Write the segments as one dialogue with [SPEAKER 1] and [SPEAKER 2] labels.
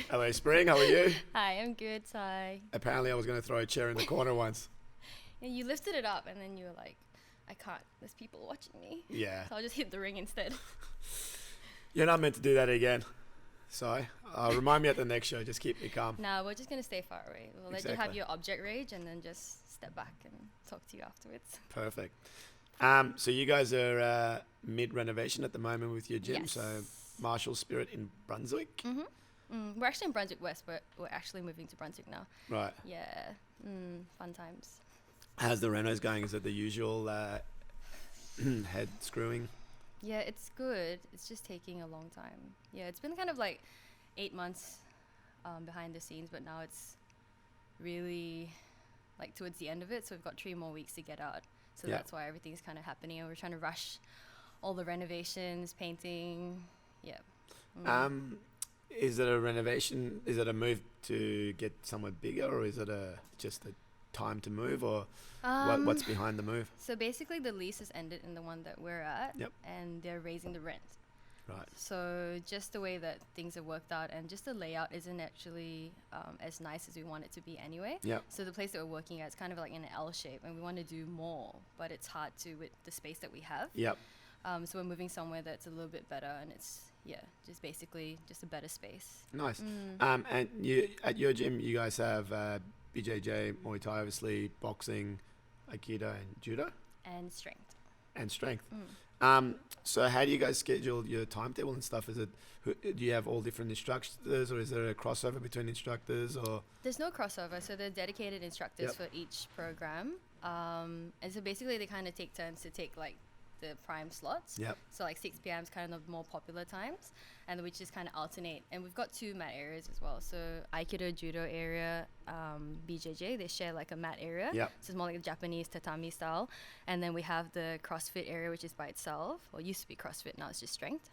[SPEAKER 1] Hello, Spring. How are you?
[SPEAKER 2] Hi, I'm good, Ty.
[SPEAKER 1] Apparently, I was going to throw a chair in the corner once.
[SPEAKER 2] And you lifted it up, and then you were like, I can't. There's people watching me.
[SPEAKER 1] Yeah.
[SPEAKER 2] So I'll just hit the ring instead.
[SPEAKER 1] You're not meant to do that again. So, remind me at the next show. Just keep me calm.
[SPEAKER 2] Nah, we're just going to stay far away. We'll let you have
[SPEAKER 1] Exactly.
[SPEAKER 2] your object rage and then just step back and talk to you afterwards.
[SPEAKER 1] Perfect. So you guys are mid-renovation at the moment with your gym.
[SPEAKER 2] Yes.
[SPEAKER 1] So, Marshall Spirit in Brunswick.
[SPEAKER 2] We're actually in Brunswick West, but we're actually moving to Brunswick now.
[SPEAKER 1] Right.
[SPEAKER 2] Yeah. Fun times.
[SPEAKER 1] How's the renos going? Is it the usual head screwing?
[SPEAKER 2] Yeah, it's good. It's just taking a long time. Yeah, it's been kind of like 8 months behind the scenes, but now it's really like towards the end of it. So we've got 3 more weeks to get out. So
[SPEAKER 1] Yeah.
[SPEAKER 2] that's why everything's kind of happening. And we're trying to rush all the renovations, painting. Yeah.
[SPEAKER 1] Is it a renovation? Is it a move to get somewhere bigger, or is it just a time to move, or what's behind the move?
[SPEAKER 2] So basically the lease has ended in the one that we're at.
[SPEAKER 1] Yep.
[SPEAKER 2] And they're raising the rent.
[SPEAKER 1] Right.
[SPEAKER 2] So just the way that things have worked out, and just the layout isn't actually as nice as we want it to be anyway.
[SPEAKER 1] Yep.
[SPEAKER 2] So the place that we're working at is kind of like in an L shape, and we want to do more, but it's hard to with the space that we have.
[SPEAKER 1] Yep.
[SPEAKER 2] So we're moving somewhere that's a little bit better, and it's just basically just a better space.
[SPEAKER 1] Nice. And you at your gym, you guys have BJJ, Muay Thai, obviously, boxing, Aikido, and Judo,
[SPEAKER 2] And strength.
[SPEAKER 1] and strength. So how do you guys schedule your timetable and stuff? Do you have all different instructors, or is there a crossover between instructors, or?
[SPEAKER 2] There's no crossover, so they're dedicated instructors for each program. And so basically they kind of take turns to take like the prime slots.
[SPEAKER 1] Yep.
[SPEAKER 2] So like 6 p.m. is kind of the more popular times, and we just kind of alternate. And we've got 2 mat areas as well. So Aikido, Judo area, BJJ, they share like a mat area.
[SPEAKER 1] Yep.
[SPEAKER 2] So it's more like a Japanese tatami style. And then we have the CrossFit area, which is by itself. Well, it used to be CrossFit, now it's just strength.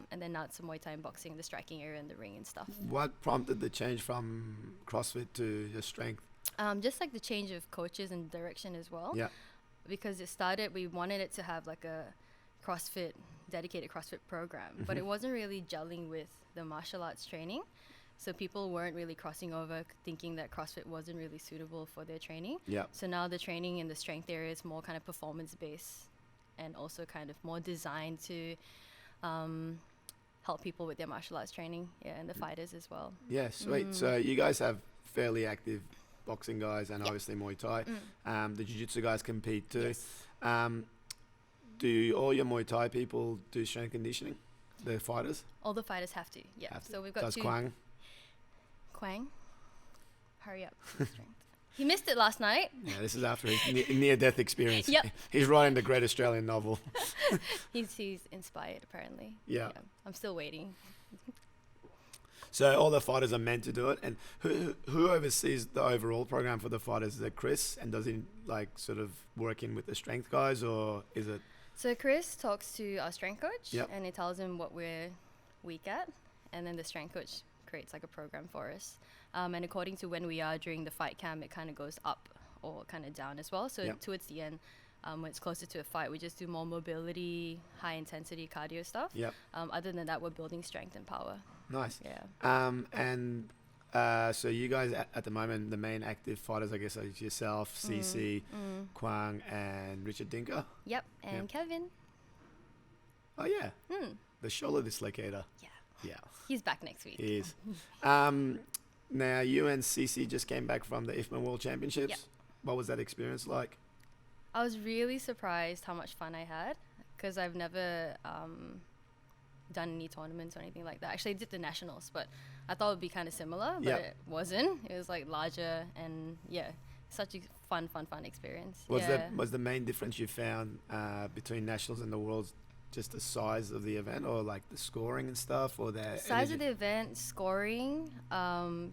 [SPEAKER 2] And then now it's Muay Thai and boxing, the striking area and the ring and stuff.
[SPEAKER 1] What prompted the change from CrossFit to your strength?
[SPEAKER 2] Just like the change of coaches and direction as well.
[SPEAKER 1] Yeah.
[SPEAKER 2] Because we wanted it to have like a dedicated CrossFit program, but it wasn't really gelling with the martial arts training. So people weren't really crossing over, thinking that CrossFit wasn't really suitable for their training.
[SPEAKER 1] Yeah.
[SPEAKER 2] So now the training in the strength area is more kind of performance based, and also kind of more designed to help people with their martial arts training, and the fighters as well.
[SPEAKER 1] Yeah, sweet. So you guys have fairly active boxing guys, and obviously Muay Thai. The Jiu-Jitsu guys compete too.
[SPEAKER 2] Yes.
[SPEAKER 1] Do all your Muay Thai people do strength conditioning? The fighters?
[SPEAKER 2] All the fighters have to, yeah.
[SPEAKER 1] Have to.
[SPEAKER 2] So we've got
[SPEAKER 1] Does
[SPEAKER 2] 2.
[SPEAKER 1] Kwang?
[SPEAKER 2] Hurry up. Strength. He missed it last night.
[SPEAKER 1] Yeah, this is after his near-death experience.
[SPEAKER 2] Yep.
[SPEAKER 1] He's writing the great Australian novel.
[SPEAKER 2] He's inspired, apparently.
[SPEAKER 1] Yeah.
[SPEAKER 2] I'm still waiting.
[SPEAKER 1] So all the fighters are meant to do it, and who oversees the overall program for the fighters? Is it Chris, and does he like sort of work in with the strength guys, or is it?
[SPEAKER 2] So Chris talks to our strength coach,
[SPEAKER 1] Yep.
[SPEAKER 2] and he tells him what we're weak at, and then the strength coach creates like a program for us. And according to when we are during the fight camp, it kind of goes up or kind of down as well. So
[SPEAKER 1] Yep.
[SPEAKER 2] towards the end, when it's closer to a fight, we just do more mobility, high intensity cardio stuff.
[SPEAKER 1] Yep.
[SPEAKER 2] Other than that, we're building strength and power.
[SPEAKER 1] Nice.
[SPEAKER 2] Yeah.
[SPEAKER 1] So you guys at the moment, the main active fighters, I guess, are yourself, CC, Kwang, and Richard Dinker.
[SPEAKER 2] Yep. And Kevin.
[SPEAKER 1] Oh yeah, the shoulder dislocator.
[SPEAKER 2] Yeah.
[SPEAKER 1] Yeah,
[SPEAKER 2] He's back next week.
[SPEAKER 1] he is. Now you and CC just came back from the IFMA World Championships.
[SPEAKER 2] Yep.
[SPEAKER 1] What was that experience like?
[SPEAKER 2] I was really surprised how much fun I had, because I've never done any tournaments or anything like that. Actually, I did the nationals, but I thought it would be kind of similar, but
[SPEAKER 1] Yep.
[SPEAKER 2] it wasn't. It was like larger, and such a fun experience.
[SPEAKER 1] Was the main difference you found between nationals and the worlds just the size of the event, or like the scoring and stuff, or the
[SPEAKER 2] Size of the event, scoring.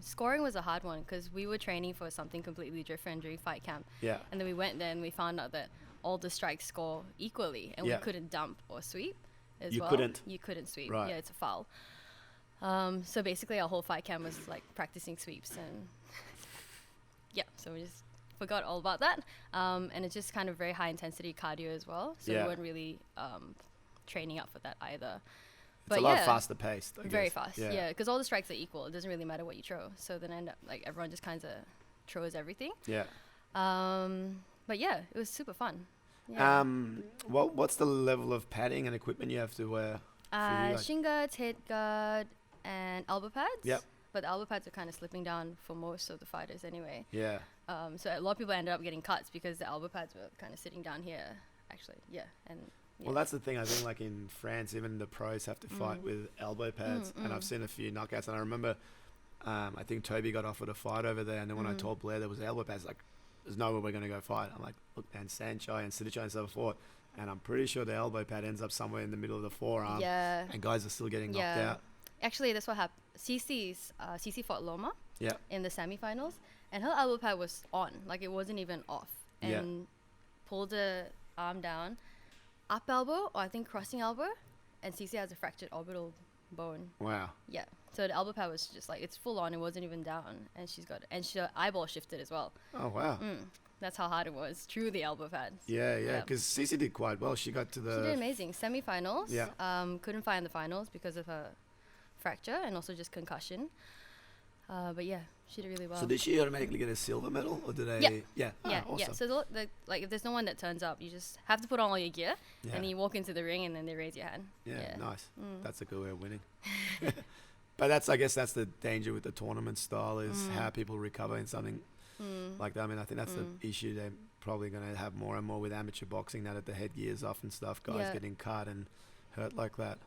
[SPEAKER 2] Scoring was a hard one, because we were training for something completely different during fight camp.
[SPEAKER 1] Yeah.
[SPEAKER 2] And then we went there and we found out that all the strikes score equally, and
[SPEAKER 1] Yeah.
[SPEAKER 2] we couldn't dump or sweep as
[SPEAKER 1] You
[SPEAKER 2] well.
[SPEAKER 1] couldn't?
[SPEAKER 2] You couldn't sweep.
[SPEAKER 1] Right.
[SPEAKER 2] Yeah, it's a foul. So basically our whole fight camp was like practicing sweeps, and so we just forgot all about that. And it's just kind of very high intensity cardio as well. So
[SPEAKER 1] Yeah.
[SPEAKER 2] we weren't really training up for that either. But
[SPEAKER 1] a lot faster paced. I
[SPEAKER 2] very
[SPEAKER 1] guess.
[SPEAKER 2] fast.
[SPEAKER 1] Yeah.
[SPEAKER 2] Yeah, because all the strikes are equal. It doesn't really matter what you throw. So then end up like everyone just kind of throws everything.
[SPEAKER 1] Yeah.
[SPEAKER 2] But yeah, it was super fun. Yeah.
[SPEAKER 1] What's the level of padding and equipment you have to wear?
[SPEAKER 2] Shin guards, head guard, and elbow pads.
[SPEAKER 1] Yep.
[SPEAKER 2] But the elbow pads are kind of slipping down for most of the fighters anyway.
[SPEAKER 1] Yeah.
[SPEAKER 2] So a lot of people ended up getting cuts because the elbow pads were kind of sitting down here. Actually, yeah. And
[SPEAKER 1] Well, that's the thing. I think like in France, even the pros have to fight with elbow pads, and I've seen a few knockouts. And I remember, I think Toby got offered a fight over there, and then when I told Blair there was elbow pads, like, there's no way we're going to go fight. I'm like, look, and Sanchai and Sidichai and stuff fought, and I'm pretty sure the elbow pad ends up somewhere in the middle of the forearm.
[SPEAKER 2] Yeah.
[SPEAKER 1] And guys are still getting knocked out.
[SPEAKER 2] Actually, that's what happened. Cece fought Loma.
[SPEAKER 1] Yeah.
[SPEAKER 2] In the semifinals, and her elbow pad was on, like it wasn't even off, and pulled the arm down, up elbow, or I think crossing elbow, and Cece has a fractured orbital bone.
[SPEAKER 1] Wow.
[SPEAKER 2] Yeah. So the elbow pad was just like, it's full on, it wasn't even down, and her eyeball shifted as well.
[SPEAKER 1] Oh wow.
[SPEAKER 2] That's how hard it was. True, the elbow pads.
[SPEAKER 1] Yeah. Because Cece did quite well. She got to the.
[SPEAKER 2] She did amazing. Semifinals.
[SPEAKER 1] Yeah.
[SPEAKER 2] Couldn't find the finals because of her fracture and also just concussion. But yeah, she did really well.
[SPEAKER 1] So did she automatically get a silver medal, or did they? Yeah.
[SPEAKER 2] Yeah.
[SPEAKER 1] Awesome.
[SPEAKER 2] So like, if there's no one that turns up, you just have to put on all your gear, and then you walk into the ring, and then they raise your hand.
[SPEAKER 1] Yeah. Nice. That's a good way of winning. But I guess that's the danger with the tournament style is how people recover in something like that. I mean, I think that's the issue they're probably going to have more and more with amateur boxing now that the headgear's off and stuff. Guys getting cut and hurt like that.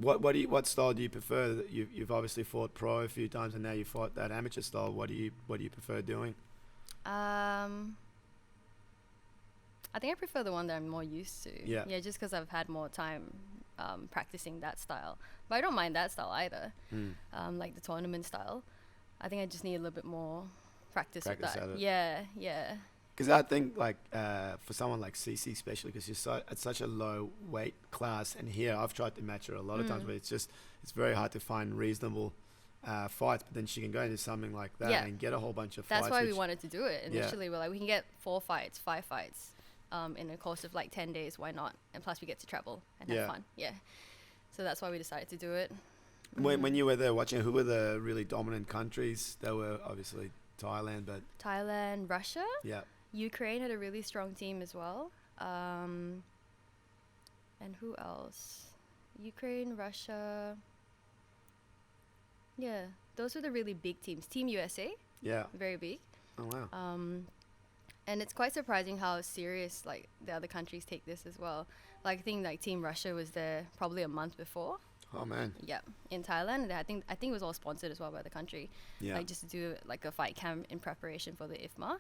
[SPEAKER 1] What style do you prefer? You've obviously fought pro a few times, and now you fought that amateur style. What do you prefer doing?
[SPEAKER 2] I think I prefer the one that I'm more used to.
[SPEAKER 1] Yeah.
[SPEAKER 2] Yeah, just because I've had more time practicing that style. But I don't mind that style either. Like the tournament style. I think I just need a little bit more practice with that.
[SPEAKER 1] At it.
[SPEAKER 2] Yeah.
[SPEAKER 1] Because I think like for someone like Cece especially, because she's at such a low weight class, and here I've tried to match her a lot of times, but it's very hard to find reasonable fights. But then she can go into something like that and get a whole bunch of fights.
[SPEAKER 2] That's why we wanted to do it initially. We're like, we can get 4 fights, 5 fights in the course of like 10 days. Why not? And plus we get to travel and have fun. Yeah. So that's why we decided to do it.
[SPEAKER 1] When you were there watching, who were the really dominant countries? They were obviously Thailand, but
[SPEAKER 2] Thailand, Russia.
[SPEAKER 1] Yeah.
[SPEAKER 2] Ukraine had a really strong team as well. And who else? Ukraine, Russia. Yeah, those were the really big teams. Team USA.
[SPEAKER 1] Yeah.
[SPEAKER 2] Very big.
[SPEAKER 1] Oh wow.
[SPEAKER 2] And it's quite surprising how serious like the other countries take this as well. Like I think like Team Russia was there probably a month before.
[SPEAKER 1] Oh man.
[SPEAKER 2] Yeah, in Thailand. And I think it was all sponsored as well by the country.
[SPEAKER 1] Yeah.
[SPEAKER 2] Like just to do like a fight camp in preparation for the IFMA.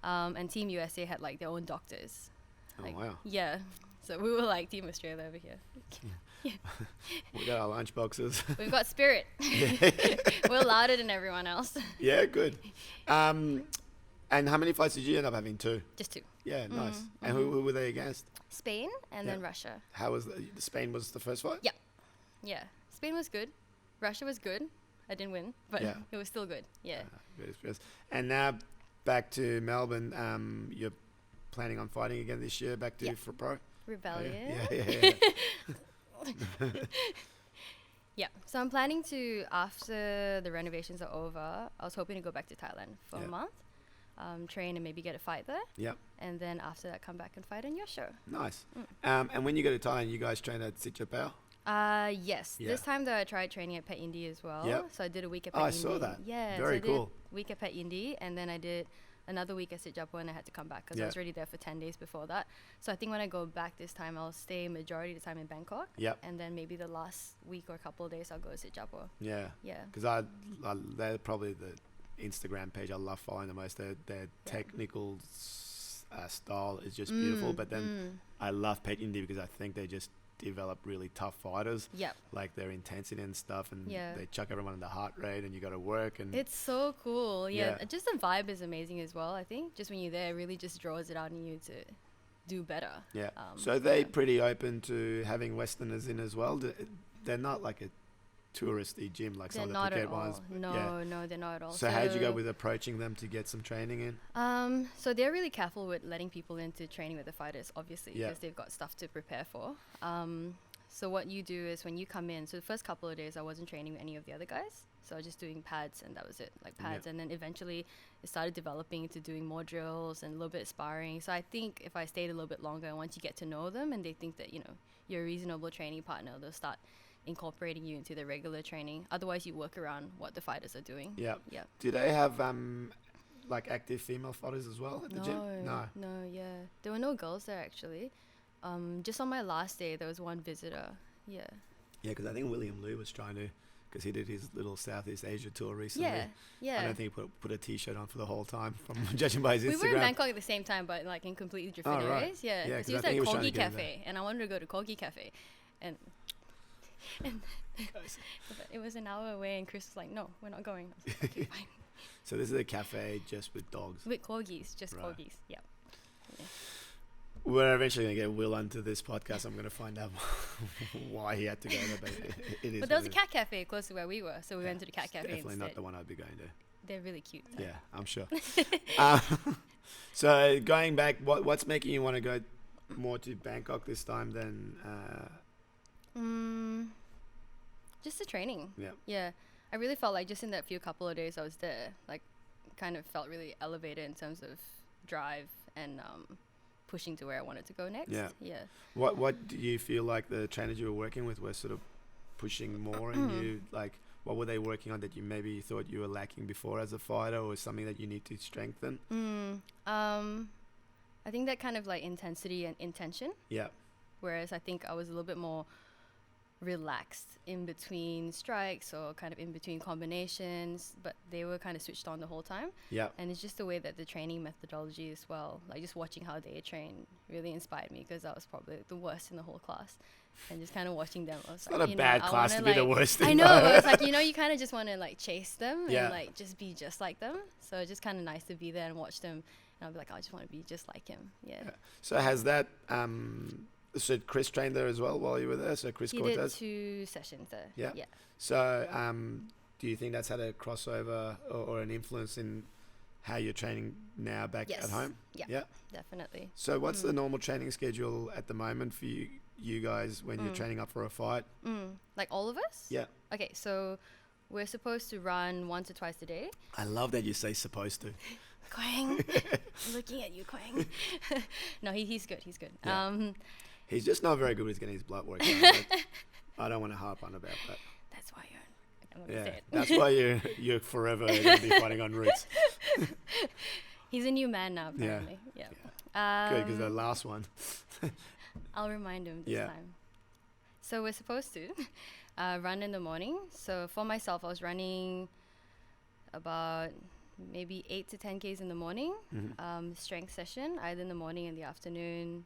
[SPEAKER 2] And Team USA had like their own doctors.
[SPEAKER 1] Oh wow.
[SPEAKER 2] Yeah. So we were like Team Australia over here.
[SPEAKER 1] We got our lunch boxes.
[SPEAKER 2] We've got spirit. We're louder than everyone else.
[SPEAKER 1] Yeah, good. And how many fights did you end up having? 2?
[SPEAKER 2] Just 2.
[SPEAKER 1] Yeah, nice. And who were they against?
[SPEAKER 2] Spain and then Russia.
[SPEAKER 1] How was Spain was the first fight?
[SPEAKER 2] Yeah. Yeah. Spain was good. Russia was good. I didn't win, but it was still good. Yeah.
[SPEAKER 1] Good. And now back to Melbourne. You're planning on fighting again this year, back to for pro?
[SPEAKER 2] Rebellion.
[SPEAKER 1] Oh, yeah.
[SPEAKER 2] Yeah. So I'm planning to, after the renovations are over, I was hoping to go back to Thailand for a month. Train and maybe get a fight there.
[SPEAKER 1] Yep.
[SPEAKER 2] And then after that, come back and fight on your show.
[SPEAKER 1] Nice. And when you go to Thailand, you guys train at Sitjapao?
[SPEAKER 2] Yes. Yeah. This time though, I tried training at Pet Indy as well.
[SPEAKER 1] Yep.
[SPEAKER 2] So I did a week at Pet Indy.
[SPEAKER 1] I saw that.
[SPEAKER 2] Yeah.
[SPEAKER 1] Very cool.
[SPEAKER 2] A week at Pet Indy, and then I did another week at Sitjapo, and I had to come back because I was already there for 10 days before that. So I think when I go back this time, I'll stay majority of the time in Bangkok.
[SPEAKER 1] Yep.
[SPEAKER 2] And then maybe the last week or a couple of days, I'll go to Sitjapo.
[SPEAKER 1] Yeah.
[SPEAKER 2] Yeah.
[SPEAKER 1] Because they're probably the Instagram page I love following the most. Their technical style is just beautiful. But then I love Pet Indy because I think they just develop really tough fighters.
[SPEAKER 2] Yep.
[SPEAKER 1] Like their intensity and stuff, and
[SPEAKER 2] Yeah.
[SPEAKER 1] they chuck everyone in the heart rate, and you got to work. And
[SPEAKER 2] It's so cool. Yeah.
[SPEAKER 1] Yeah.
[SPEAKER 2] Just the vibe is amazing as well, I think. Just when you're there, it really just draws it out in you to do better.
[SPEAKER 1] yeah. So they pretty open to having Westerners in as well. They're not like a touristy gym like
[SPEAKER 2] They're
[SPEAKER 1] some of
[SPEAKER 2] not
[SPEAKER 1] the
[SPEAKER 2] at
[SPEAKER 1] Phuket
[SPEAKER 2] all.
[SPEAKER 1] ones.
[SPEAKER 2] No, they're not at all.
[SPEAKER 1] So how'd you go with approaching them to get some training in?
[SPEAKER 2] So they're really careful with letting people into training with the fighters, obviously,
[SPEAKER 1] Yeah.
[SPEAKER 2] because they've got stuff to prepare for. So what you do is when you come in, so the first couple of days I wasn't training with any of the other guys. So I was just doing pads and that was it, like pads. And then eventually it started developing into doing more drills and a little bit of sparring. So I think if I stayed a little bit longer, and once you get to know them and they think that, you know, you're a reasonable training partner, they'll start incorporating you into their regular training. Otherwise you work around what the fighters are doing.
[SPEAKER 1] Yeah.
[SPEAKER 2] Yeah.
[SPEAKER 1] Do they have like active female fighters as well at the gym? No.
[SPEAKER 2] Yeah. There were no girls there actually. Just on my last day, there was one visitor. Yeah.
[SPEAKER 1] Yeah, because I think William Liu was trying to, because he did his little Southeast Asia tour recently.
[SPEAKER 2] Yeah.
[SPEAKER 1] I don't think he put a t-shirt on for the whole time, from judging by his Instagram.
[SPEAKER 2] We were in Bangkok at the same time, but like in completely different areas. Yeah.
[SPEAKER 1] Yeah,
[SPEAKER 2] because he was at Corgi Cafe, and I wanted to go to Corgi Cafe, and it was an hour away, and Chris was like, "No, we're not going." I was like, okay, fine.
[SPEAKER 1] So this is a cafe just with dogs.
[SPEAKER 2] With corgis, just corgis. Yeah.
[SPEAKER 1] We're eventually going to get Will onto this podcast. I'm going to find out why he had to go there, but it is.
[SPEAKER 2] But there was a cat cafe close to where we were, so we went to the cat cafe
[SPEAKER 1] definitely
[SPEAKER 2] instead.
[SPEAKER 1] Not the one I'd be going to.
[SPEAKER 2] They're really cute.
[SPEAKER 1] Yeah, I'm sure. So going back, what's making you want to go more to Bangkok this time than?
[SPEAKER 2] Just the training.
[SPEAKER 1] Yeah.
[SPEAKER 2] Yeah, I really felt like just in that few couple of days I was there, like, kind of felt really elevated in terms of drive and pushing to where I wanted to go next.
[SPEAKER 1] Yeah.
[SPEAKER 2] Yeah.
[SPEAKER 1] What do you feel like the trainers you were working with were sort of pushing more, and you like? What were they working on that you maybe thought you were lacking before as a fighter, or something that you need to strengthen?
[SPEAKER 2] I think that kind of like intensity and intention.
[SPEAKER 1] Yeah.
[SPEAKER 2] Whereas I think I was a little bit more relaxed in between strikes or kind of in between combinations, but they were kind of switched on the whole time.
[SPEAKER 1] Yeah.
[SPEAKER 2] And it's just the way that the training methodology as well, like just watching how they train really inspired me, because I was probably the worst in the whole class. And just kind of watching them, I was
[SPEAKER 1] it's
[SPEAKER 2] like,
[SPEAKER 1] not a bad class to be the worst thing.
[SPEAKER 2] I know, but it's like, you know, you kind of just want to like chase them and like just be just like them. So it's just kind of nice to be there and watch them. And I'll be like, I just want to be just like him. Yeah.
[SPEAKER 1] So has that, so Chris trained there as well while you were there? So Chris Cortez?
[SPEAKER 2] He did 2 sessions there.
[SPEAKER 1] Yeah.
[SPEAKER 2] Yeah.
[SPEAKER 1] So do you think that's had a crossover or an influence in how you're training now back at home?
[SPEAKER 2] Yeah. Definitely.
[SPEAKER 1] So what's the normal training schedule at the moment for you guys when you're training up for a fight?
[SPEAKER 2] Like all of us?
[SPEAKER 1] Yeah.
[SPEAKER 2] Okay, so we're supposed to run once or twice a day.
[SPEAKER 1] I love that you say supposed to.
[SPEAKER 2] Quang. I'm looking at you, Quang. No, he's good. He's good.
[SPEAKER 1] Yeah. He's just not very good with getting his blood work done. I don't want to harp on about that.
[SPEAKER 2] That's why I'm gonna say it.
[SPEAKER 1] That's why you're forever going to be fighting on Roots.
[SPEAKER 2] He's a new man now, apparently. Yeah.
[SPEAKER 1] Good, because the last one.
[SPEAKER 2] I'll remind him this time. So we're supposed to run in the morning. So for myself, I was running about maybe 8 to 10 Ks in the morning. Strength session, either in the morning and the afternoon,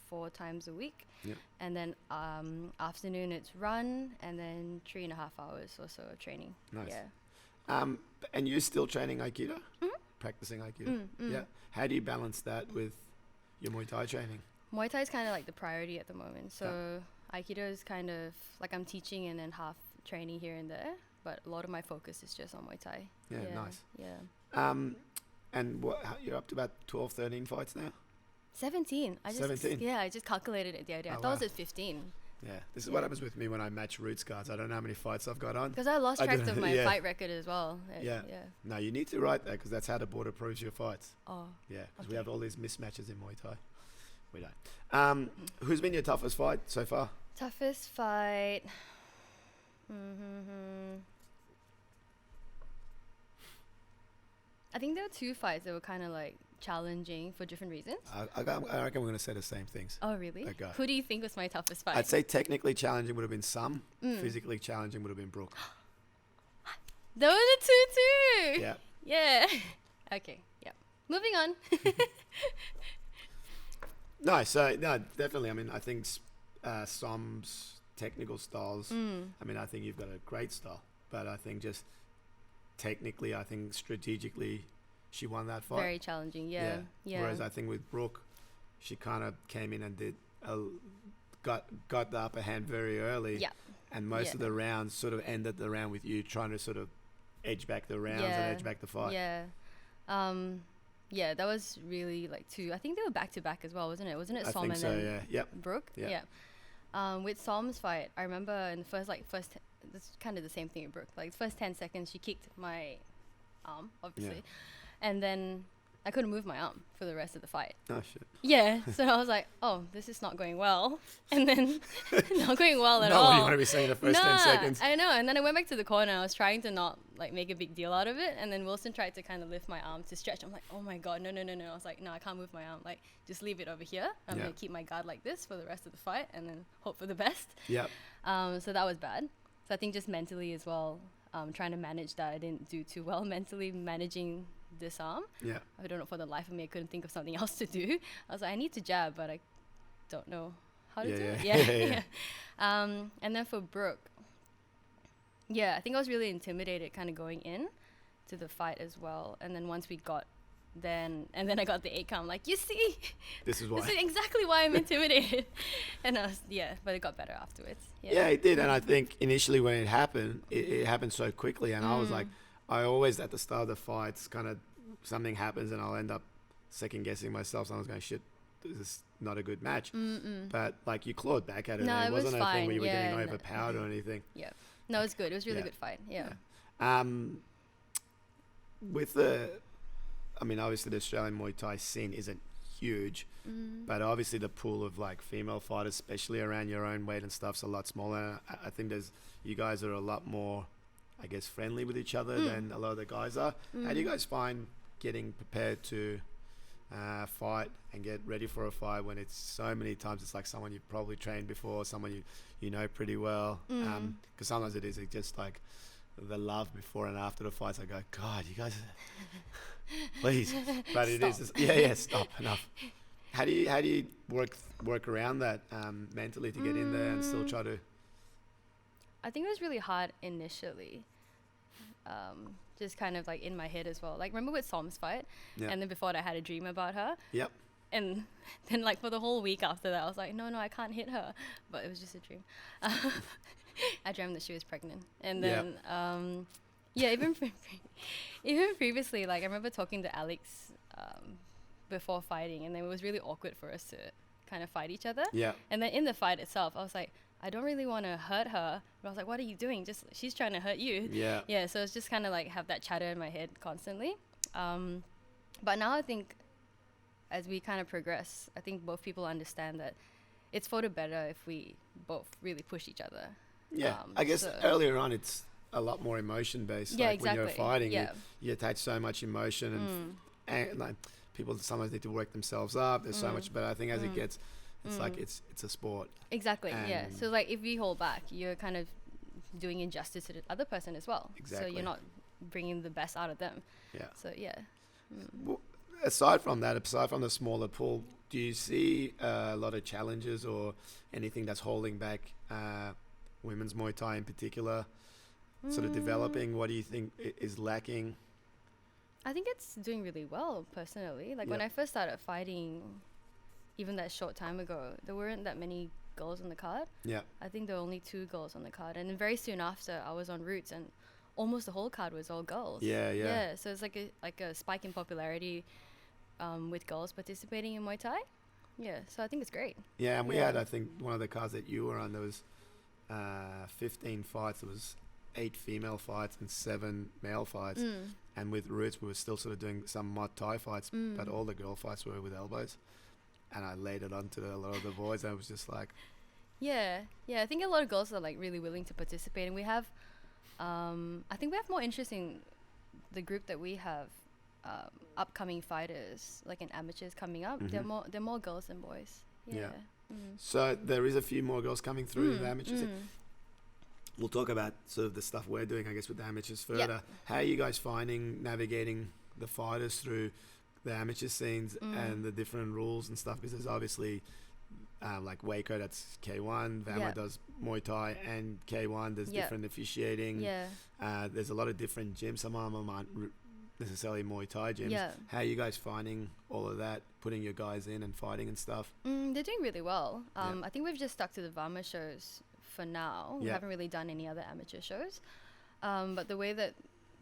[SPEAKER 2] 4 times a week. Yep. And then afternoon it's run, and then 3.5 hours or so of training.
[SPEAKER 1] Nice.
[SPEAKER 2] Yeah.
[SPEAKER 1] And you're still training Aikido? Practicing Aikido? Yeah. How do you balance that with your Muay Thai training?
[SPEAKER 2] Muay Thai is kind of like the priority at the moment. So Aikido is kind of like I'm teaching and then half training here and there. But a lot of my focus is just on Muay Thai.
[SPEAKER 1] Yeah, nice.
[SPEAKER 2] Yeah.
[SPEAKER 1] And you're up to about 12, 13 fights now?
[SPEAKER 2] 17.
[SPEAKER 1] 17?
[SPEAKER 2] Yeah, I just calculated it the other day. I thought it was at 15.
[SPEAKER 1] Yeah, this is what happens with me when I match Roots cards. I don't know how many fights I've got on.
[SPEAKER 2] Because I lost track of my fight record as well.
[SPEAKER 1] Yeah. No, you need to write that, because that's how the board approves your fights.
[SPEAKER 2] Oh.
[SPEAKER 1] Yeah, because we have all these mismatches in Muay Thai. We don't. Who's been your toughest fight so far?
[SPEAKER 2] Toughest fight. I think there were 2 fights that were kind of like challenging for different reasons.
[SPEAKER 1] I reckon we're going to say the same things.
[SPEAKER 2] Oh, really? Who do you think was my toughest fight?
[SPEAKER 1] I'd say technically challenging would have been Sam. Physically challenging would have been Brooke.
[SPEAKER 2] Those are the 2 too.
[SPEAKER 1] Yeah.
[SPEAKER 2] Yeah. Okay. Yeah. Moving on.
[SPEAKER 1] No, definitely. I mean, I think Sam's technical styles. I mean, I think you've got a great style, but I think just technically, I think strategically, she won that fight.
[SPEAKER 2] Very challenging, yeah.
[SPEAKER 1] Whereas I think with Brooke, she kind of came in and got the upper hand very early. Yeah. And most of the rounds sort of ended the round with you trying to sort of edge back the rounds and edge back the fight.
[SPEAKER 2] Yeah. Yeah, that was really like 2. I think they were back to back as well, wasn't it? Wasn't it Som and then
[SPEAKER 1] Brooke?
[SPEAKER 2] Yeah. With Psalm's fight, I remember in the first, it's kind of the same thing with Brooke. Like the first 10 seconds, she kicked my arm, obviously, and then I couldn't move my arm for the rest of the fight.
[SPEAKER 1] Oh shit.
[SPEAKER 2] Yeah, so I was like, oh, this is not going well, and then not going well at
[SPEAKER 1] Not
[SPEAKER 2] all.
[SPEAKER 1] what you want to be saying the first 10 seconds.
[SPEAKER 2] I know, and then I went back to the corner. I was trying to not like make a big deal out of it, and then Wilson tried to kind of lift my arm to stretch. I'm like, oh my god, no. I was like, no, I can't move my arm. Like, just leave it over here. I'm gonna keep my guard like this for the rest of the fight, and then hope for the best.
[SPEAKER 1] Yeah.
[SPEAKER 2] So that was bad. So I think just mentally as well, trying to manage that. I didn't do too well mentally managing this arm.
[SPEAKER 1] Yeah.
[SPEAKER 2] I don't know, for the life of me, I couldn't think of something else to do. I was like, I need to jab, but I don't know how to do it. Yeah. And then for Brooke, I think I was really intimidated kind of going in to the fight as well. And then once we got and then I got the 8 count. I'm like, you see,
[SPEAKER 1] this is why.
[SPEAKER 2] This is exactly why I'm intimidated. And I was, but it got better afterwards.
[SPEAKER 1] Yeah, it did. And I think initially when it happened, it happened so quickly. And I was like, I always at the start of the fights, kind of something happens and I'll end up second guessing myself. So I was going, shit, this is not a good match. But like you clawed back at it.
[SPEAKER 2] No,
[SPEAKER 1] and
[SPEAKER 2] it
[SPEAKER 1] wasn't
[SPEAKER 2] was
[SPEAKER 1] a
[SPEAKER 2] fine.
[SPEAKER 1] thing where you were getting overpowered or anything.
[SPEAKER 2] Yeah. No, it was good. It was really good fight. Yeah.
[SPEAKER 1] With the, I mean, obviously the Australian Muay Thai scene isn't huge, but obviously the pool of like female fighters, especially around your own weight and stuff's a lot smaller. I think you guys are a lot more, I guess, friendly with each other than a lot of the guys are. How do you guys find getting prepared to fight and get ready for a fight when it's so many times it's like someone you've probably trained before, someone you know pretty well? Because sometimes it's just like the love before and after the fights. I go, God, you guys, please. But it is stop, enough. How do you work around that mentally to get in there and still try to?
[SPEAKER 2] I think it was really hard initially. Just kind of like in my head as well. Like remember with Som's fight, and then before that I had a dream about her. Yep. And then like for the whole week after that, I was like, no, I can't hit her. But it was just a dream. I dreamt that she was pregnant, and then even previously, like I remember talking to Alex before fighting, and then it was really awkward for us to kind of fight each other. Yeah. And then in the fight itself, I was like, I don't really want to hurt her, but I was like, what are you doing? Just she's trying to hurt you. Yeah. Yeah. So it's just kind of like have that chatter in my head constantly. But now I think as we kind of progress, I think both people understand that it's for the better if we both really push each other.
[SPEAKER 1] Yeah. I guess earlier on it's a lot more emotion based.
[SPEAKER 2] Yeah,
[SPEAKER 1] like
[SPEAKER 2] exactly.
[SPEAKER 1] When you're fighting, you attach so much emotion and like people sometimes need to work themselves up. There's so much, but I think as it gets, it's like it's a sport.
[SPEAKER 2] Exactly. Yeah. So like if we hold back, you're kind of doing injustice to the other person as well.
[SPEAKER 1] Exactly.
[SPEAKER 2] So you're not bringing the best out of them. Yeah. So yeah.
[SPEAKER 1] Well, aside from the smaller pool, do you see a lot of challenges or anything that's holding back women's Muay Thai in particular, sort of developing? What do you think is lacking?
[SPEAKER 2] I think it's doing really well personally. Like when I first started fighting, even that short time ago, there weren't that many girls on the card. Yeah. I think there were only 2 girls on the card. And then very soon after, I was on Roots and almost the whole card was all girls. Yeah. So it's like a spike in popularity with girls participating in Muay Thai. Yeah, so I think it's great.
[SPEAKER 1] Yeah, and we had, I think, one of the cards that you were on, there was 15 fights. There was 8 female fights and 7 male fights. And with Roots, we were still sort of doing some Muay Thai fights, but all the girl fights were with elbows. And I laid it onto a lot of the boys. And I was just like...
[SPEAKER 2] Yeah, I think a lot of girls are like really willing to participate. And we have... I think we have more interest in the group that we have, upcoming fighters, like in amateurs coming up. They're more girls than boys. Yeah.
[SPEAKER 1] So there is a few more girls coming through the amateurs. We'll talk about sort of the stuff we're doing, I guess, with the amateurs further. How are you guys finding navigating the fighters through the amateur scenes and the different rules and stuff? Because there's obviously like Waco, that's K1, VAMA does Muay Thai and K1, there's different officiating. There's a lot of different gyms. Some of them aren't necessarily Muay Thai gyms. How are you guys finding all of that, putting your guys in and fighting and stuff?
[SPEAKER 2] They're doing really well. I think we've just stuck to the VAMA shows for now. We haven't really done any other amateur shows. But the way that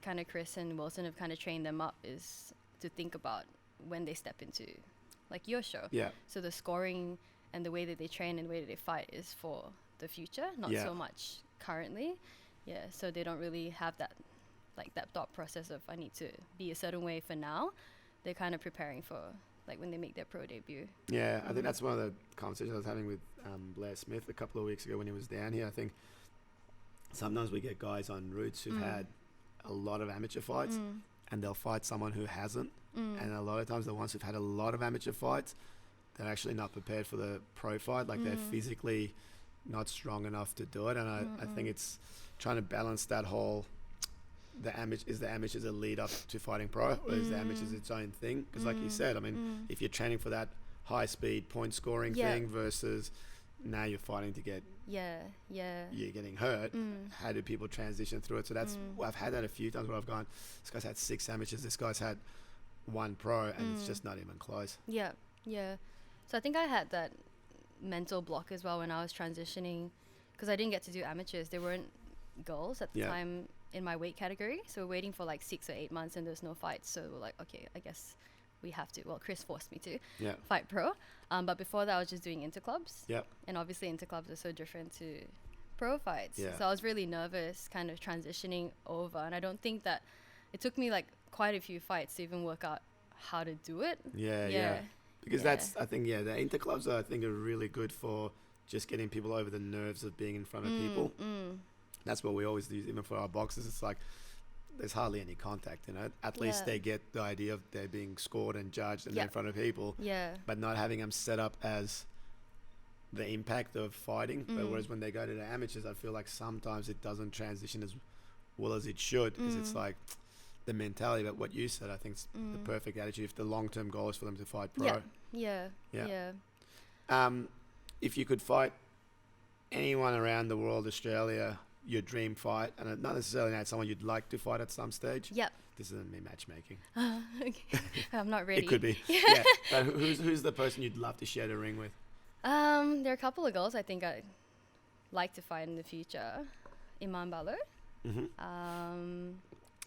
[SPEAKER 2] kind of Chris and Wilson have kind of trained them up is to think about when they step into like your show. So the scoring and the way that they train and the way that they fight is for the future, not so much currently. Yeah, so they don't really have that thought process of I need to be a certain way for now. They're kind of preparing for like when they make their pro debut.
[SPEAKER 1] Yeah, I think that's one of the conversations I was having with Blair Smith a couple of weeks ago when he was down here. I think sometimes we get guys on Roots who've had a lot of amateur fights and they'll fight someone who hasn't. And a lot of times the ones who've had a lot of amateur fights, they're actually not prepared for the pro fight. Like they're physically not strong enough to do it. And I think it's trying to balance that whole, the amateurs a lead up to fighting pro, or is the amateurs its own thing? Because like you said, I mean, if you're training for that high speed point scoring thing versus now you're fighting to get you're getting hurt, how do people transition through it? So that's I've had that a few times where I've gone, this guy's had 6 amateurs, this guy's had 1 pro, and it's just not even close.
[SPEAKER 2] So I think I had that mental block as well when I was transitioning, because I didn't get to do amateurs. There weren't girls at the time in my weight category, so we're waiting for like 6 or 8 months and there's no fights. So we're like, okay, I guess we have to. Well, Chris forced me to fight pro, but before that I was just doing interclubs. And obviously interclubs are so different to pro fights. So I was really nervous kind of transitioning over, and I don't think that it took me like quite a few fights to even work out how to do it. Because that's, I think, the interclubs I think are really good for just getting people over the nerves of being in front of people. That's what we always do, even for our boxers. It's like there's hardly any contact, you know. At least they get the idea of they're being scored and judged and they're in front of people. But not having them set up as the impact of fighting. But whereas when they go to the amateurs, I feel like sometimes it doesn't transition as well as it should, because it's like the mentality. But what you said, I think it's the perfect attitude if the long-term goal is for them to fight pro. If you could fight anyone around the world, Australia, your dream fight, and not necessarily now someone you'd like to fight at some stage. This isn't me matchmaking. Okay. I'm not ready.
[SPEAKER 1] It could be. But who's the person you'd love to share the ring with?
[SPEAKER 2] There are a couple of girls I think I'd like to fight in the future. Iman Balo.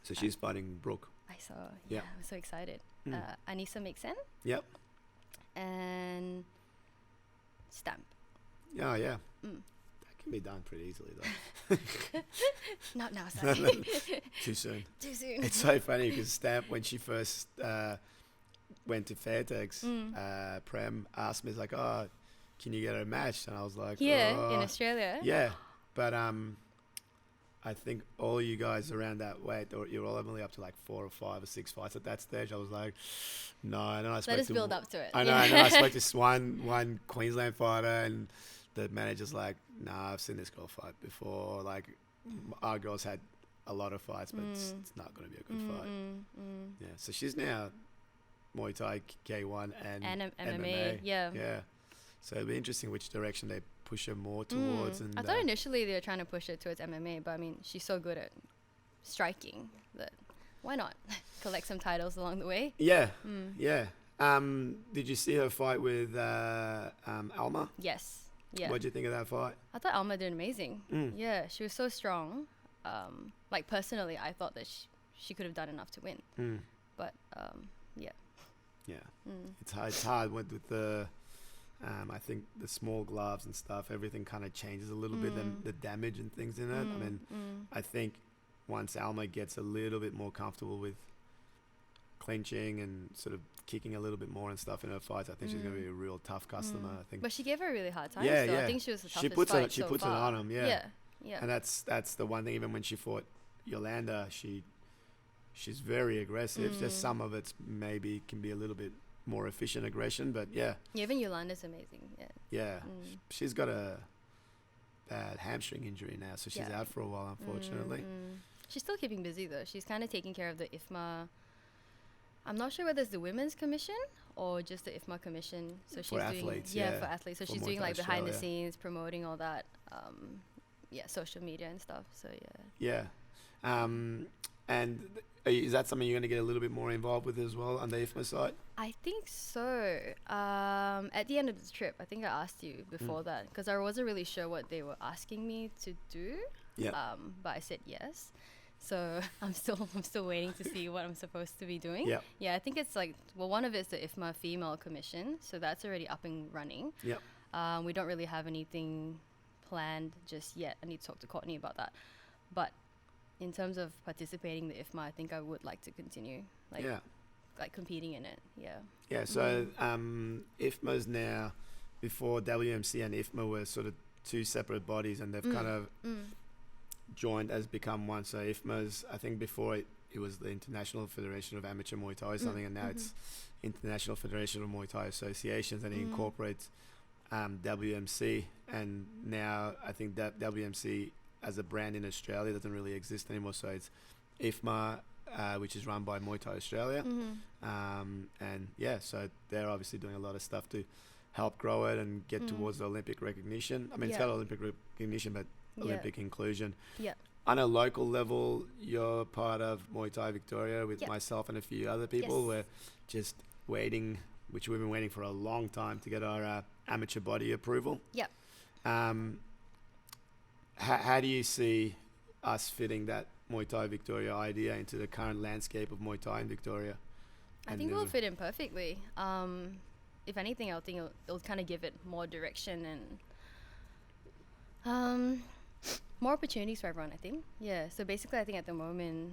[SPEAKER 1] So she's fighting Brooke.
[SPEAKER 2] I saw. I'm so excited. Anissa Mixen. And Stamp. That
[SPEAKER 1] can be done pretty easily though.
[SPEAKER 2] Not now, sorry.
[SPEAKER 1] Too soon.
[SPEAKER 2] Too soon.
[SPEAKER 1] It's so funny because Stamp, when she first went to Fairtex, Prem asked me, he's like, oh, can you get her a match? And I was like,
[SPEAKER 2] in Australia.
[SPEAKER 1] But I think all you guys around that weight, you're all only up to like 4 or 5 or 6 fights at that stage. I was like, no. And then I spoke
[SPEAKER 2] Let us build up to it.
[SPEAKER 1] I know. And then I spoke to one Queensland fighter, and the manager's like, nah, I've seen this girl fight before. Like, our girls had a lot of fights, but it's not going to be a good fight. Yeah. So she's now Muay Thai, K1, and MMA. Yeah. So it'll be interesting which direction they push her more towards. And
[SPEAKER 2] I thought initially they were trying to push it towards MMA, but I mean, she's so good at striking that why not collect some titles along the way?
[SPEAKER 1] Yeah. Did you see her fight with Alma?
[SPEAKER 2] Yes. Yeah.
[SPEAKER 1] What did you think of that fight?
[SPEAKER 2] I thought Alma did amazing. Yeah, she was so strong. Like personally, I thought that she could have done enough to win. But
[SPEAKER 1] it's hard with the I think the small gloves and stuff, everything kind of changes a little bit, the damage and things in it. I mean, I think once Alma gets a little bit more comfortable with clinching and sort of kicking a little bit more and stuff in her fights, I think she's going to be a real tough customer. I think.
[SPEAKER 2] But she gave her a really hard time. I think she was the toughest fight
[SPEAKER 1] She puts it on him.
[SPEAKER 2] Yeah.
[SPEAKER 1] And that's the one thing. Even when she fought Yolanda, she's very aggressive. Just some of it maybe can be a little bit more efficient aggression, but
[SPEAKER 2] even Yolanda's amazing.
[SPEAKER 1] She's got a bad hamstring injury now, so she's out for a while, unfortunately.
[SPEAKER 2] She's still keeping busy though. She's kind of taking care of the IFMA. I'm not sure whether it's the Women's Commission or just the IFMA Commission. So she's
[SPEAKER 1] for athletes.
[SPEAKER 2] for athletes. So she's doing like behind the scenes, promoting all that, social media and stuff. So and is that something you're going to get a little bit more involved with as well on the IFMA side? I think so. At the end of the trip, I think I asked you before that, because I wasn't really sure what they were asking me to do. But I said yes. So I'm still waiting to see what I'm supposed to be doing. I think it's like, well, one of it's the IFMA Female Commission, so that's already up and running. We don't really have anything planned just yet. I need to talk to Courtney about that. But in terms of participating in the IFMA, I think I would like to continue, like competing in it. Yeah.
[SPEAKER 1] Yeah. So IFMA's now, before WMC and IFMA were sort of two separate bodies, and they've kind of joined as become one. So IFMA's, I think before it was the International Federation of Amateur Muay Thai or something, and now it's International Federation of Muay Thai Associations, and it incorporates WMC. And now I think that WMC as a brand in Australia doesn't really exist anymore. So it's IFMA, which is run by Muay Thai Australia. And yeah, so they're obviously doing a lot of stuff to help grow it and get towards the Olympic recognition. I mean, it's got Olympic recognition, but Olympic inclusion.
[SPEAKER 2] Yeah.
[SPEAKER 1] On a local level, you're part of Muay Thai Victoria with myself and a few other people. We're just waiting, which we've been waiting for a long time to get our amateur body approval.
[SPEAKER 2] Yep.
[SPEAKER 1] How do you see us fitting that Muay Thai Victoria idea into the current landscape of Muay Thai in Victoria?
[SPEAKER 2] I think we'll fit in perfectly. If anything, I think it'll kind of give it more direction and more opportunities for everyone, I think. Yeah, so basically I think at the moment,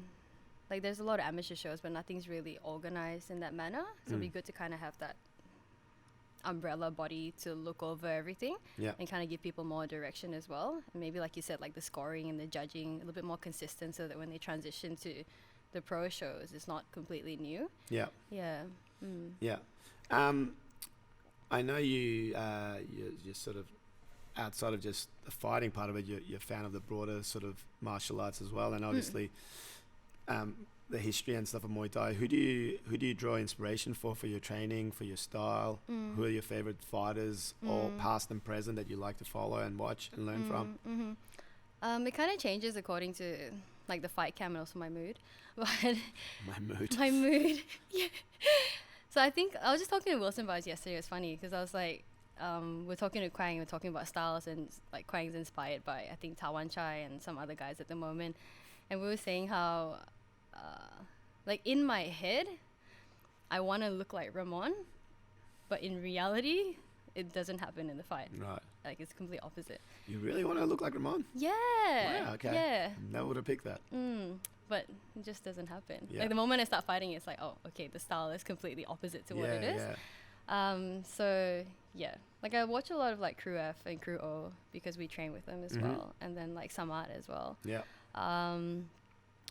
[SPEAKER 2] like there's a lot of amateur shows, but nothing's really organized in that manner. So it'd be good to kind of have that umbrella body to look over everything and kind of give people more direction as well. And maybe like you said, like the scoring and the judging a little bit more consistent, so that when they transition to the pro shows, it's not completely new. Yeah.
[SPEAKER 1] I know you're sort of outside of just the fighting part of it, you're a fan of the broader sort of martial arts as well, and obviously the history and stuff of Muay Thai. Who do you draw inspiration for your training, for your style? Who are your favorite fighters, or past and present, that you like to follow and watch and learn from?
[SPEAKER 2] It kind of changes according to like the fight cam and also my mood. But my mood. Yeah. So I think I was just talking to Wilson Vibes yesterday. It was funny because I was like, we're talking to Quang, we're talking about styles, and like Quang's inspired by, I think, Tawan Chai and some other guys at the moment. And we were saying how, like in my head, I want to look like Ramon, but in reality, it doesn't happen in the fight.
[SPEAKER 1] Right.
[SPEAKER 2] Like it's complete opposite.
[SPEAKER 1] You really want to look like Ramon?
[SPEAKER 2] Yeah.
[SPEAKER 1] Wow, okay. Yeah. Never would have picked that.
[SPEAKER 2] But it just doesn't happen. Yeah. Like the moment I start fighting, it's like, oh, okay, the style is completely opposite to what it is. Yeah. So yeah, like I watch a lot of like Crew F and Crew O because we train with them as well, and then like Samad as well.
[SPEAKER 1] Yeah.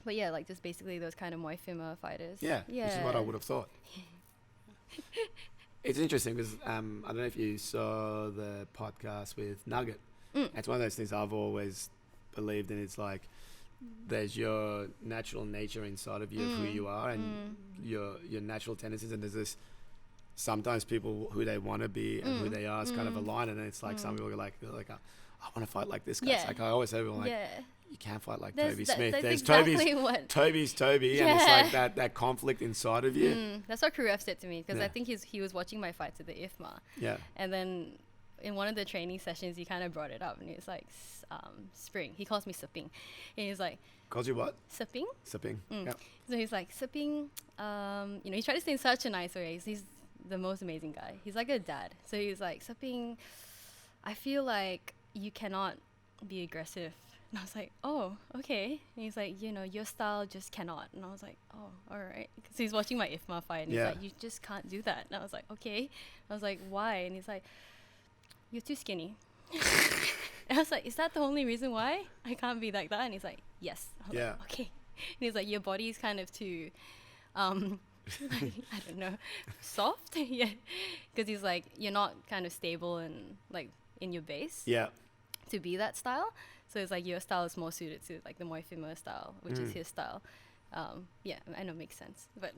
[SPEAKER 2] But yeah, like just basically those kind of Muay Thai fighters.
[SPEAKER 1] Yeah. Which is what I would have thought. It's interesting because I don't know if you saw the podcast with Nugget. It's one of those things I've always believed in. It's like there's your natural nature inside of you of who you are and your natural tendencies, and there's this sometimes people who they want to be and who they are is kind of aligned, and then it's like some people are like I want to fight like this guy. It's like I always say to people, like you can't fight like Toby Smith. There's exactly Toby's Toby, and it's like that conflict inside of you.
[SPEAKER 2] That's what Crew F said to me, because I think he was watching my fights at the IFMA. Yeah. And then in one of the training sessions, he kind of brought it up, and he was like, Spring. He calls me Sipping. And he's like...
[SPEAKER 1] Calls you what?
[SPEAKER 2] Sipping.
[SPEAKER 1] Sipping.
[SPEAKER 2] Yep. So he's like, Sipping, he tried to say in such a nice way. He's the most amazing guy. He's like a dad. So he's like, Sipping, I feel like you cannot be aggressive. And I was like, oh, okay. And he's like, your style just cannot. And I was like, oh, all right. So he's watching my IFMA fight, and he's like, you just can't do that. And I was like, okay. I was like, why? And he's like, you're too skinny. And I was like, is that the only reason why I can't be like that? And he's like, yes. I was like, okay. And he's like, your body's kind of too, like, I don't know, soft. Yeah. Because he's like, you're not kind of stable and like in your base. Yeah. To be that style. So it's like your style is more suited to like the Muay Thai style, which is his style. Yeah, I know it makes sense. But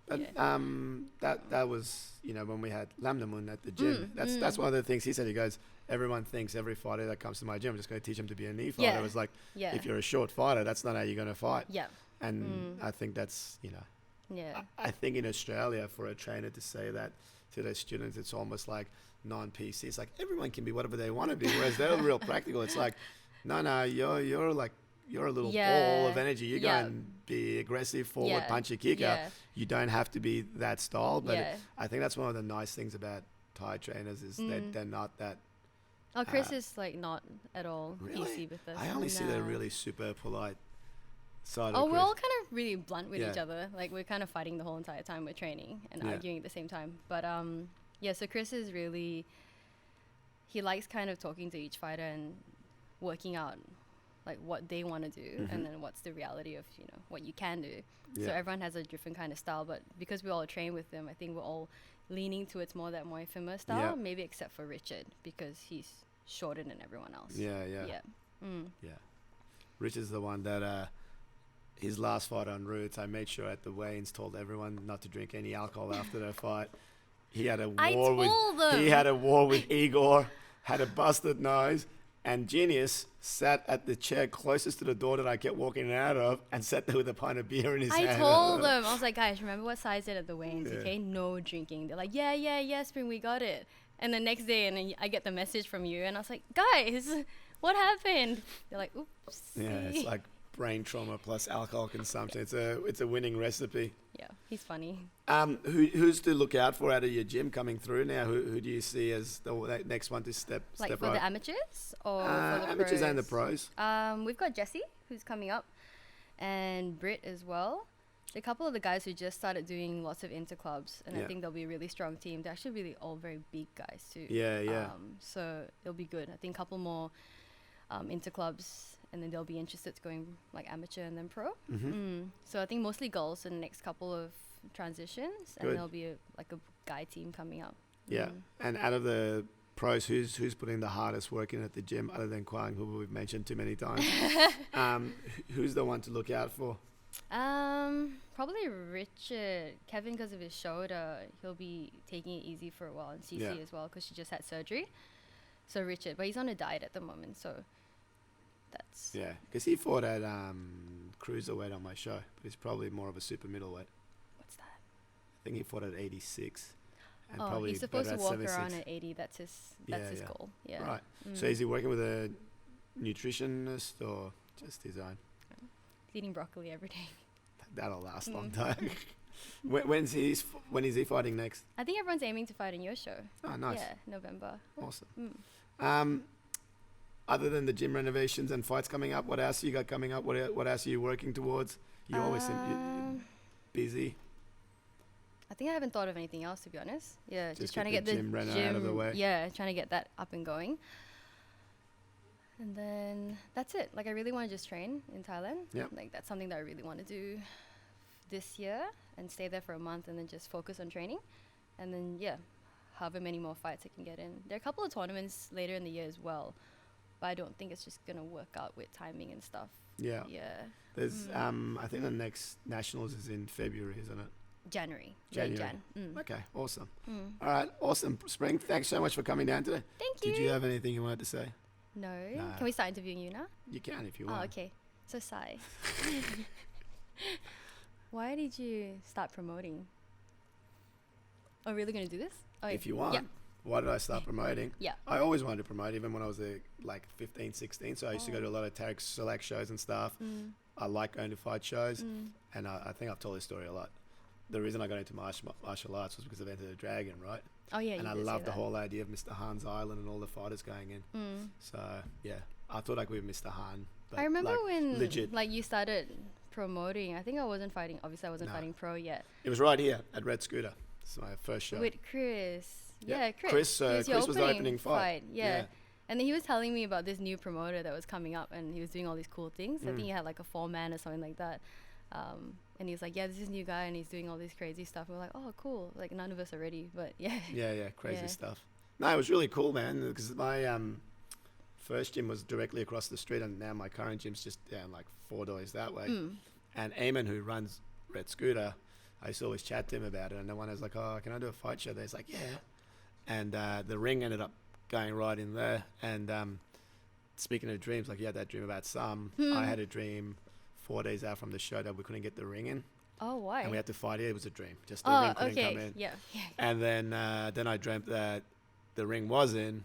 [SPEAKER 2] that was, when we had Lamnamun at the gym. That's one of the things he said. He goes, everyone thinks every fighter that comes to my gym, I'm just going to teach him to be a knee fighter. Yeah. It was like, if you're a short fighter, that's not how you're going to fight. Yeah. And I think that's, I think in Australia, for a trainer to say that to their students, it's almost like non-PC. It's like everyone can be whatever they want to be, whereas they're real practical. It's like, no, you're a little ball of energy. You go and be aggressive, forward, punch a kicker. You don't have to be that style. But I think that's one of the nice things about Thai trainers is that they're not that Oh, Chris is like not at all
[SPEAKER 1] Really?
[SPEAKER 2] PC with us.
[SPEAKER 1] I only see the
[SPEAKER 2] No.
[SPEAKER 1] really super polite side
[SPEAKER 2] Oh,
[SPEAKER 1] of
[SPEAKER 2] we're
[SPEAKER 1] Chris.
[SPEAKER 2] all kind of really blunt with each
[SPEAKER 1] Yeah.
[SPEAKER 2] other. Like we're kind of fighting the whole entire time we're training and
[SPEAKER 1] Yeah.
[SPEAKER 2] arguing at the same time. But yeah. So Chris is really, he likes kind of talking to each fighter and working out like what they want to do and then what's the reality of what you can do. So
[SPEAKER 1] Yeah.
[SPEAKER 2] everyone has a different kind of style, but because we all train with them, I think we're all leaning towards more that IFMA style.
[SPEAKER 1] Yeah.
[SPEAKER 2] Maybe except for Richard because he's shorter than everyone else.
[SPEAKER 1] Yeah.
[SPEAKER 2] Yeah.
[SPEAKER 1] Rich is the one that his last fight on Roots, I made sure at the weigh-ins told everyone not to drink any alcohol after their fight. He had a
[SPEAKER 2] I
[SPEAKER 1] war
[SPEAKER 2] told them.
[SPEAKER 1] He had a war with Igor, had a busted nose, and Genius sat at the chair closest to the door that I kept walking out of and sat there with a pint of beer in his hand.
[SPEAKER 2] I told them. I was like, guys, remember what size it at the weigh-ins,
[SPEAKER 1] Yeah.
[SPEAKER 2] okay? No drinking. They're like, yeah, Spring, we got it. And the next day, and then I get the message from you, and I was like, guys, what happened? They're like, oops.
[SPEAKER 1] Yeah, it's like brain trauma plus alcohol consumption. It's a winning recipe.
[SPEAKER 2] Yeah, he's funny.
[SPEAKER 1] Who's to look out for out of your gym coming through now? Who do you see as the next one to step
[SPEAKER 2] Like
[SPEAKER 1] step
[SPEAKER 2] for
[SPEAKER 1] right?
[SPEAKER 2] the amateurs or for the
[SPEAKER 1] Amateurs
[SPEAKER 2] pros?
[SPEAKER 1] and the pros.
[SPEAKER 2] We've got Jesse, who's coming up, and Britt as well. A couple of the guys who just started doing lots of interclubs, and
[SPEAKER 1] Yeah.
[SPEAKER 2] I think they'll be a really strong team. They're actually really all very big guys too.
[SPEAKER 1] Yeah.
[SPEAKER 2] So it'll be good. I think a couple more interclubs, and then they'll be interested to going like amateur and then pro. So I think mostly girls in the next couple of transitions, and
[SPEAKER 1] Good.
[SPEAKER 2] there'll be a guy team coming up.
[SPEAKER 1] Yeah. And out of the pros, who's putting the hardest work in at the gym other than Kwang, who we've mentioned too many times? Who's the one to look out for?
[SPEAKER 2] Probably Richard. Kevin, because of his shoulder, he'll be taking it easy for a while, and Cece
[SPEAKER 1] Yeah.
[SPEAKER 2] as well, because she just had surgery. So Richard, but he's on a diet at the moment, so that's
[SPEAKER 1] Yeah, because he fought at cruiserweight on my show, but he's probably more of a super middleweight.
[SPEAKER 2] what's that?
[SPEAKER 1] I think he fought at 86. And
[SPEAKER 2] Oh,
[SPEAKER 1] probably
[SPEAKER 2] he's supposed to
[SPEAKER 1] better at
[SPEAKER 2] walk
[SPEAKER 1] 76.
[SPEAKER 2] around at 80. That's his
[SPEAKER 1] Yeah.
[SPEAKER 2] goal. Yeah.
[SPEAKER 1] Right. So is he working with a nutritionist or just his own?
[SPEAKER 2] He's eating broccoli every day.
[SPEAKER 1] That'll last a long time. when is he fighting next?
[SPEAKER 2] I think everyone's aiming to fight in your show.
[SPEAKER 1] Oh, nice.
[SPEAKER 2] Yeah, November.
[SPEAKER 1] Awesome. Other than the gym renovations and fights coming up, what else you got coming up? What else are you working towards? You always seem you're busy.
[SPEAKER 2] I think I haven't thought of anything else, to be honest. Yeah, just trying to
[SPEAKER 1] get
[SPEAKER 2] get
[SPEAKER 1] the
[SPEAKER 2] the
[SPEAKER 1] gym reno out of the way.
[SPEAKER 2] Yeah, trying to get that up and going. And then that's it. Like I really want to just train in Thailand.
[SPEAKER 1] Yep.
[SPEAKER 2] Like that's something that I really want to do this year and stay there for a month and then just focus on training. And then however many more fights I can get in. There are a couple of tournaments later in the year as well, but I don't think it's just gonna work out with timing and stuff.
[SPEAKER 1] Yeah.
[SPEAKER 2] Yeah.
[SPEAKER 1] There's I think the next nationals is in February, isn't it?
[SPEAKER 2] January.
[SPEAKER 1] January.
[SPEAKER 2] Late Jan.
[SPEAKER 1] Okay, awesome. All right, awesome. Spring, thanks so much for coming down today.
[SPEAKER 2] Thank you.
[SPEAKER 1] Did you have anything you wanted to say?
[SPEAKER 2] No.
[SPEAKER 1] No.
[SPEAKER 2] Can we start interviewing you now?
[SPEAKER 1] You can if you
[SPEAKER 2] Oh,
[SPEAKER 1] want.
[SPEAKER 2] okay. So, Sai, why did you start promoting? Are we really going to do this? Oh,
[SPEAKER 1] If you want.
[SPEAKER 2] Yeah.
[SPEAKER 1] Why did I start promoting?
[SPEAKER 2] Yeah.
[SPEAKER 1] I always wanted to promote, even when I was like 15, 16. So I used to go to a lot of tag select shows and stuff. I like going to fight shows. And I think I've told this story a lot. The reason I got into martial arts was because of Enter the Dragon, right?
[SPEAKER 2] Oh, yeah.
[SPEAKER 1] And
[SPEAKER 2] you
[SPEAKER 1] I
[SPEAKER 2] did say
[SPEAKER 1] loved the
[SPEAKER 2] that.
[SPEAKER 1] whole idea of Mr. Han's Island and all the fighters going in. So, yeah, I thought I could be Mr. Han. But
[SPEAKER 2] I remember
[SPEAKER 1] like,
[SPEAKER 2] when
[SPEAKER 1] legit.
[SPEAKER 2] like you started promoting. I think I wasn't fighting. Obviously, I wasn't
[SPEAKER 1] No.
[SPEAKER 2] fighting pro yet.
[SPEAKER 1] It was right here at Red Scooter. It's my first show.
[SPEAKER 2] With Chris.
[SPEAKER 1] Yeah.
[SPEAKER 2] Yeah, Chris.
[SPEAKER 1] Chris,
[SPEAKER 2] He was your
[SPEAKER 1] Chris was the opening fight.
[SPEAKER 2] Yeah.
[SPEAKER 1] Yeah.
[SPEAKER 2] And then he was telling me about this new promoter that was coming up, and he was doing all these cool things. I think he had like a 4-man or something like that. And he was like, yeah, this is new guy, and he's doing all this crazy stuff. And we're like, oh, cool. Like, none of us are ready, but yeah.
[SPEAKER 1] Yeah, crazy
[SPEAKER 2] Yeah.
[SPEAKER 1] stuff. No, it was really cool, man, because my first gym was directly across the street, and now my current gym's just down like 4 doors that way. And Eamon, who runs Red Scooter, I used to always chat to him about it, and the one was like, oh, can I do a fight show there? He's like, yeah. And the ring ended up going right in there. And speaking of dreams, like you had that dream about some, I had a dream 4 days out from the show that we couldn't get the ring in.
[SPEAKER 2] Oh, why?
[SPEAKER 1] And we had to fight it. It was a dream. Just the ring couldn't come in.
[SPEAKER 2] Yeah.
[SPEAKER 1] And then I dreamt that the ring was in,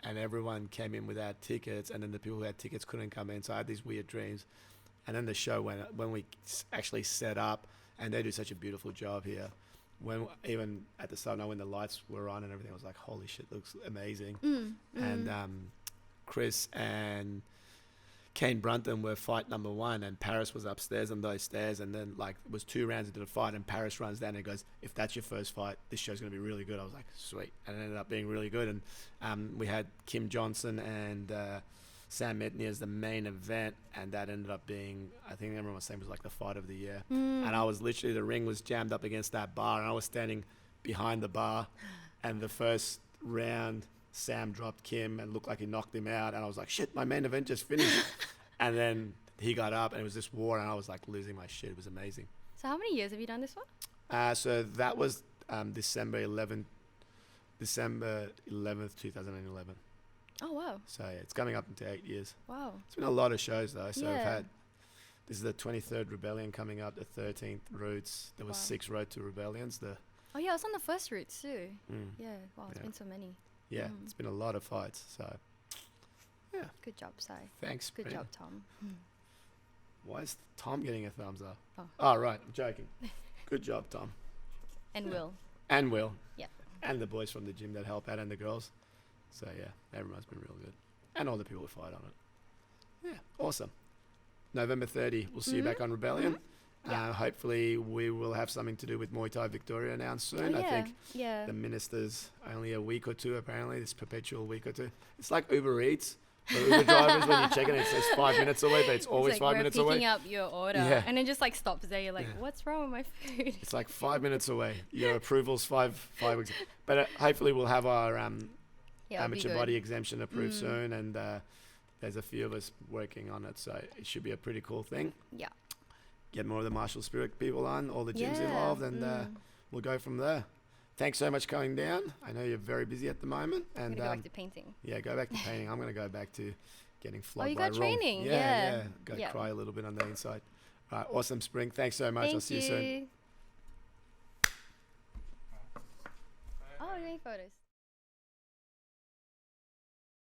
[SPEAKER 1] and everyone came in without tickets, and then the people who had tickets couldn't come in. So I had these weird dreams. And then the show, when we actually set up, and they do such a beautiful job here. When even at the start, when the lights were on and everything, I was like, holy shit, looks amazing. And Chris and Kane Brunton were fight number 1, and Paris was upstairs on those stairs, and then like it was 2 rounds into the fight, and Paris runs down and goes, "If that's your first fight, this show's going to be really good." I was like, sweet, and it ended up being really good. And we had Kim Johnson and Sam Metney as the main event, and that ended up being, I think everyone was saying, was like the fight of the year. And I was literally, the ring was jammed up against that bar, and I was standing behind the bar, and the first round Sam dropped Kim and looked like he knocked him out, and I was like, shit, my main event just finished. And then he got up, and it was this war, and I was like losing my shit. It was amazing.
[SPEAKER 2] So how many years have you done this for?
[SPEAKER 1] So that was December 11th, 2011.
[SPEAKER 2] Oh, wow.
[SPEAKER 1] So yeah, it's coming up into 8 years.
[SPEAKER 2] Wow.
[SPEAKER 1] It's been a lot of shows though. So
[SPEAKER 2] Yeah.
[SPEAKER 1] we've had, this is the 23rd Rebellion coming up, the 13th Roots. There was 6 Road to Rebellions.
[SPEAKER 2] Oh, yeah, I was on the first routes too. Yeah, wow, it's
[SPEAKER 1] Yeah.
[SPEAKER 2] been so many.
[SPEAKER 1] Yeah, it's been a lot of fights. So yeah.
[SPEAKER 2] Good job, Sai.
[SPEAKER 1] Thanks.
[SPEAKER 2] Good
[SPEAKER 1] Penny.
[SPEAKER 2] job, Tom.
[SPEAKER 1] Why is Tom getting a thumbs up?
[SPEAKER 2] Oh.
[SPEAKER 1] Right. I'm joking. Good job, Tom.
[SPEAKER 2] And Will.
[SPEAKER 1] And Will.
[SPEAKER 2] Yeah.
[SPEAKER 1] And the boys from the gym that help out, and the girls. So yeah, everyone's been real good. And all the people who fight on it. Yeah, awesome. November 30, we'll see you back on Rebellion.
[SPEAKER 2] Yeah.
[SPEAKER 1] Hopefully we will have something to do with Muay Thai Victoria announced soon.
[SPEAKER 2] Oh, yeah.
[SPEAKER 1] I think
[SPEAKER 2] Yeah.
[SPEAKER 1] the minister's only a week or two, apparently, this perpetual week or two. It's like Uber Eats. For Uber drivers, when you check it, it says 5 minutes away, but it's always
[SPEAKER 2] It's like
[SPEAKER 1] 5 minutes
[SPEAKER 2] we're
[SPEAKER 1] away.
[SPEAKER 2] picking up your order,
[SPEAKER 1] Yeah.
[SPEAKER 2] and then just like stops there. You're like, what's wrong with my food?
[SPEAKER 1] It's like 5 minutes away. Your approval's five weeks. But hopefully we'll have our
[SPEAKER 2] Yeah, it'll be
[SPEAKER 1] amateur
[SPEAKER 2] good.
[SPEAKER 1] body exemption approved soon, and there's a few of us working on it, so it should be a pretty cool thing.
[SPEAKER 2] Yeah.
[SPEAKER 1] Get more of the martial spirit people on, all the gyms
[SPEAKER 2] Yeah.
[SPEAKER 1] involved, and we'll go from there. Thanks so much coming down. I know you're very busy at the moment,
[SPEAKER 2] I'm
[SPEAKER 1] and
[SPEAKER 2] gonna go back to painting.
[SPEAKER 1] yeah, go back to painting. I'm gonna go back to getting flogged
[SPEAKER 2] you
[SPEAKER 1] by
[SPEAKER 2] got
[SPEAKER 1] Raw.
[SPEAKER 2] training,
[SPEAKER 1] Yeah,
[SPEAKER 2] yeah.
[SPEAKER 1] Go
[SPEAKER 2] Yeah.
[SPEAKER 1] cry a little bit on the inside. All right, awesome, Spring. Thanks so much.
[SPEAKER 2] Thank
[SPEAKER 1] I'll see you soon.
[SPEAKER 2] Oh, you're getting photos.